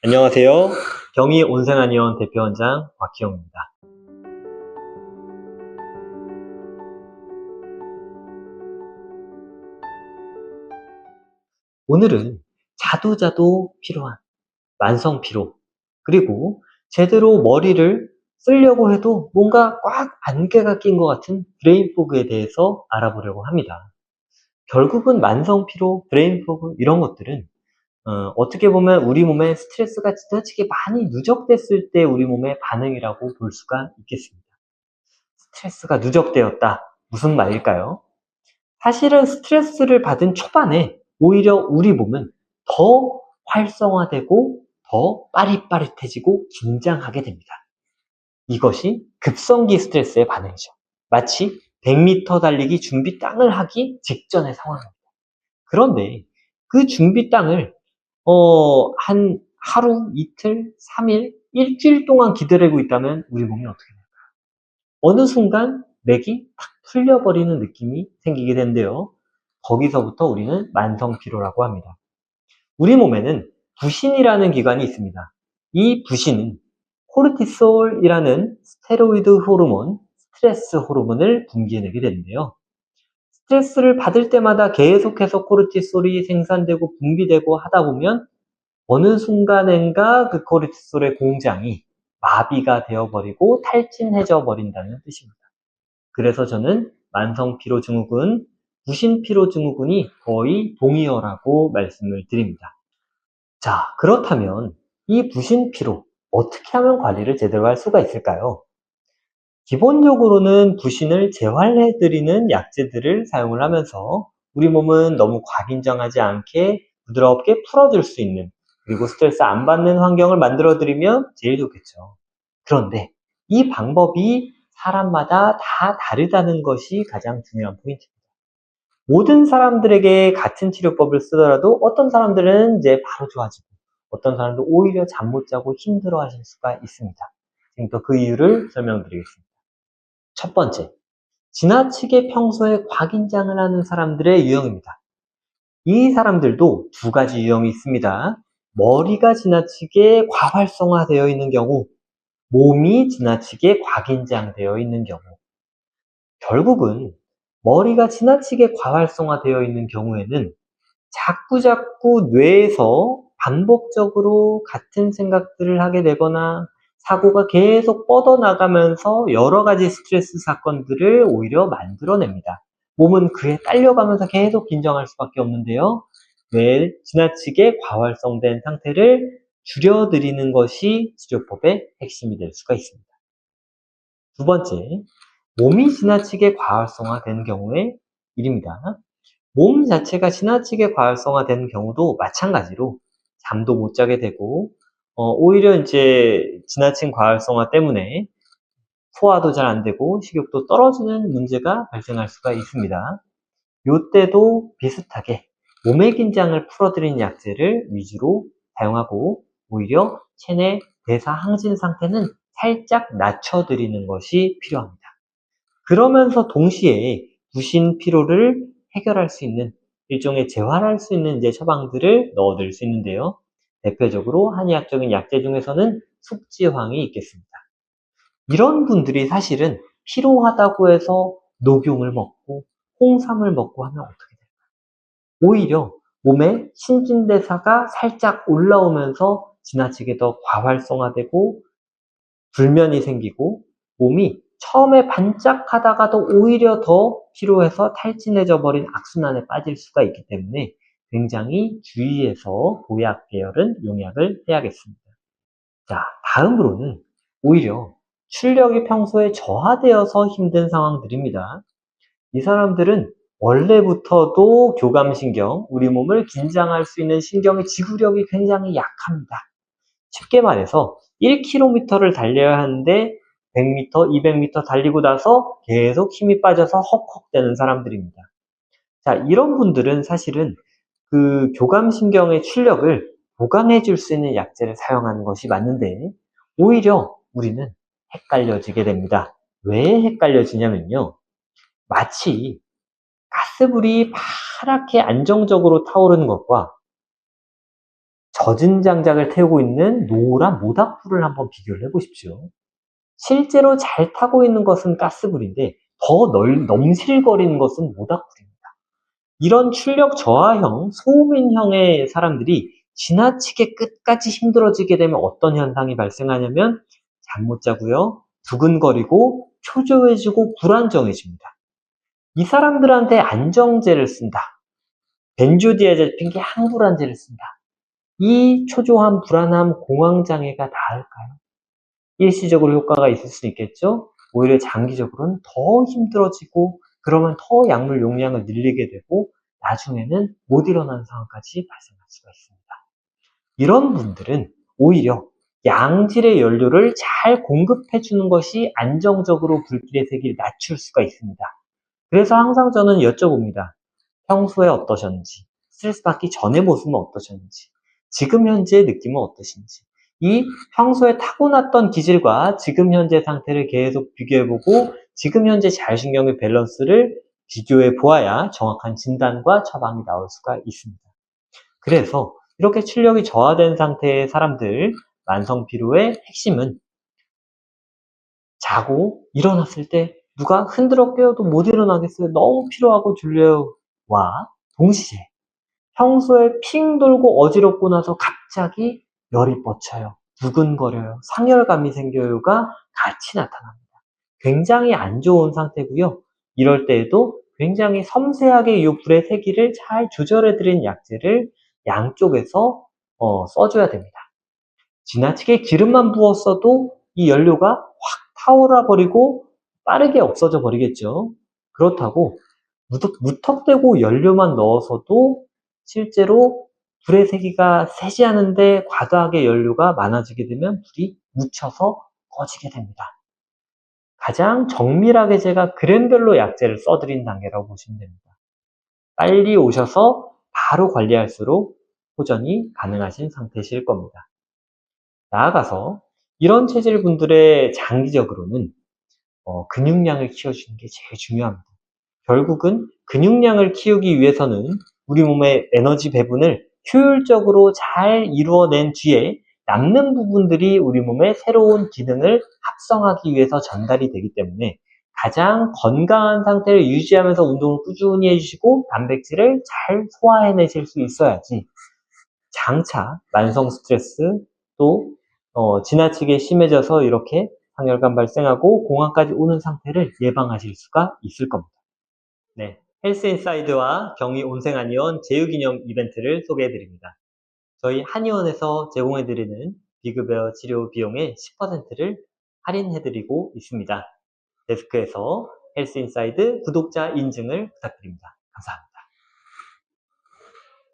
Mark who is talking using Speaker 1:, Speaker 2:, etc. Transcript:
Speaker 1: 안녕하세요. 경희 온생한의원 대표원장 곽희영입니다. 오늘은 자도 필요한 만성 피로, 그리고 제대로 머리를 쓰려고 해도 뭔가 꽉 안개가 낀 것 같은 브레인 포그에 대해서 알아보려고 합니다. 결국은 만성 피로, 브레인 포그 이런 것들은 어떻게 보면 우리 몸에 스트레스가 지나치게 많이 누적됐을 때 우리 몸의 반응이라고 볼 수가 있겠습니다. 스트레스가 누적되었다. 무슨 말일까요? 사실은 스트레스를 받은 초반에 오히려 우리 몸은 더 활성화되고 더 빠릿빠릿해지고 긴장하게 됩니다. 이것이 급성기 스트레스의 반응이죠. 마치 100m 달리기 준비 땅을 하기 직전의 상황입니다. 그런데 그 준비 땅을 한 하루, 이틀, 3일, 일주일 동안 기다리고 있다면 우리 몸이 어떻게 될까요? 어느 순간 맥이 탁 풀려버리는 느낌이 생기게 되는데요. 거기서부터 우리는 만성 피로라고 합니다. 우리 몸에는 부신이라는 기관이 있습니다. 이 부신은 코르티솔이라는 스테로이드 호르몬, 스트레스 호르몬을 분비해내게 되는데요. 스트레스를 받을 때마다 계속해서 코르티솔이 생산되고 분비되고 하다 보면 어느 순간엔가 그 코르티솔의 공장이 마비가 되어버리고 탈진해져 버린다는 뜻입니다. 그래서 저는 만성피로증후군, 부신피로증후군이 거의 동의어라고 말씀을 드립니다. 자, 그렇다면 이 부신피로 어떻게 하면 관리를 제대로 할 수가 있을까요? 기본적으로는 부신을 재활해드리는 약재들을 사용을 하면서 우리 몸은 너무 과긴장하지 않게 부드럽게 풀어줄 수 있는, 그리고 스트레스 안 받는 환경을 만들어드리면 제일 좋겠죠. 그런데 이 방법이 사람마다 다 다르다는 것이 가장 중요한 포인트입니다. 모든 사람들에게 같은 치료법을 쓰더라도 어떤 사람들은 이제 바로 좋아지고 어떤 사람도 오히려 잠 못 자고 힘들어 하실 수가 있습니다. 지금부터 그 이유를 설명드리겠습니다. 첫 번째, 지나치게 평소에 과긴장을 하는 사람들의 유형입니다. 이 사람들도 두 가지 유형이 있습니다. 머리가 지나치게 과활성화되어 있는 경우, 몸이 지나치게 과긴장되어 있는 경우. 결국은 머리가 지나치게 과활성화되어 있는 경우에는 자꾸자꾸 뇌에서 반복적으로 같은 생각들을 하게 되거나 사고가 계속 뻗어나가면서 여러 가지 스트레스 사건들을 오히려 만들어냅니다. 몸은 그에 딸려가면서 계속 긴장할 수밖에 없는데요. 뇌에 지나치게 과활성된 상태를 줄여드리는 것이 치료법의 핵심이 될 수가 있습니다. 두 번째, 몸이 지나치게 과활성화된 경우의 일입니다. 몸 자체가 지나치게 과활성화되는 경우도 마찬가지로 잠도 못 자게 되고, 오히려 이제 지나친 과활성화 때문에 소화도 잘 안 되고 식욕도 떨어지는 문제가 발생할 수가 있습니다. 이때도 비슷하게 몸의 긴장을 풀어드리는 약재를 위주로 사용하고 오히려 체내 대사 항진 상태는 살짝 낮춰드리는 것이 필요합니다. 그러면서 동시에 부신 피로를 해결할 수 있는 일종의 재활할 수 있는 이제 처방들을 넣어드릴 수 있는데요. 대표적으로 한의학적인 약재 중에서는 숙지황이 있겠습니다. 이런 분들이 사실은 피로하다고 해서 녹용을 먹고 홍삼을 먹고 하면 어떻게 될까요? 오히려 몸의 신진대사가 살짝 올라오면서 지나치게 더 과활성화되고 불면이 생기고 몸이 처음에 반짝하다가도 오히려 더 피로해서 탈진해져 버린 악순환에 빠질 수가 있기 때문에 굉장히 주의해서 보약 계열은 용약을 해야겠습니다. 자, 다음으로는 오히려 출력이 평소에 저하되어서 힘든 상황들입니다. 이 사람들은 원래부터도 교감신경, 우리 몸을 긴장할 수 있는 신경의 지구력이 굉장히 약합니다. 쉽게 말해서 1km를 달려야 하는데 100m, 200m 달리고 나서 계속 힘이 빠져서 헉헉대는 사람들입니다. 자, 이런 분들은 사실은 그 교감신경의 출력을 보강해 줄 수 있는 약재를 사용하는 것이 맞는데 오히려 우리는 헷갈려지게 됩니다. 왜 헷갈려지냐면요. 마치 가스불이 파랗게 안정적으로 타오르는 것과 젖은 장작을 태우고 있는 노란 모닥불을 한번 비교를 해보십시오. 실제로 잘 타고 있는 것은 가스불인데 더 넘실거리는 것은 모닥불입니다. 이런 출력 저하형, 소음인형의 사람들이 지나치게 끝까지 힘들어지게 되면 어떤 현상이 발생하냐면 잠 못 자고요, 두근거리고 초조해지고 불안정해집니다. 이 사람들한테 안정제를 쓴다, 벤조디아제핀계 항불안제를 쓴다. 이 초조함, 불안함, 공황장애가 나을까요? 일시적으로 효과가 있을 수 있겠죠? 오히려 장기적으로는 더 힘들어지고 그러면 더 약물 용량을 늘리게 되고 나중에는 못 일어나는 상황까지 발생할 수가 있습니다. 이런 분들은 오히려 양질의 연료를 잘 공급해 주는 것이 안정적으로 불길의 세기를 낮출 수가 있습니다. 그래서 항상 저는 여쭤봅니다. 평소에 어떠셨는지, 스트레스 받기 전의 모습은 어떠셨는지, 지금 현재의 느낌은 어떠신지, 이 평소에 타고났던 기질과 지금 현재 상태를 계속 비교해보고 지금 현재 자율신경의 밸런스를 비교해 보아야 정확한 진단과 처방이 나올 수가 있습니다. 그래서 이렇게 출력이 저하된 상태의 사람들, 만성피로의 핵심은 자고 일어났을 때 누가 흔들어 깨워도 못 일어나겠어요. 너무 피로하고 졸려요. 와 동시에 평소에 핑 돌고 어지럽고 나서 갑자기 열이 뻗쳐요, 두근거려요, 상열감이 생겨요가 같이 나타납니다. 굉장히 안 좋은 상태고요. 이럴 때에도 굉장히 섬세하게 이 불의 세기를 잘 조절해드린 약재를 양쪽에서 써줘야 됩니다. 지나치게 기름만 부었어도 이 연료가 확 타올라 버리고 빠르게 없어져 버리겠죠. 그렇다고 무턱대고 연료만 넣어서도 실제로 불의 세기가 세지 않은데 과도하게 연료가 많아지게 되면 불이 묻혀서 꺼지게 됩니다. 가장 정밀하게 제가 그램별로 약재를 써드린 단계라고 보시면 됩니다. 빨리 오셔서 바로 관리할수록 호전이 가능하신 상태실 겁니다. 나아가서 이런 체질 분들의 장기적으로는 근육량을 키워주는 게 제일 중요합니다. 결국은 근육량을 키우기 위해서는 우리 몸의 에너지 배분을 효율적으로 잘 이루어낸 뒤에 남는 부분들이 우리 몸의 새로운 기능을 합성하기 위해서 전달이 되기 때문에 가장 건강한 상태를 유지하면서 운동을 꾸준히 해주시고 단백질을 잘 소화해내실 수 있어야지 장차 만성 스트레스 또 지나치게 심해져서 이렇게 상열감 발생하고 공황까지 오는 상태를 예방하실 수가 있을 겁니다. 네, 헬스인사이드와 경희 온생한의원 제휴기념 이벤트를 소개해드립니다. 저희 한의원에서 제공해드리는 비급여 치료 비용의 10%를 할인해드리고 있습니다. 데스크에서 헬스인사이드 구독자 인증을 부탁드립니다. 감사합니다.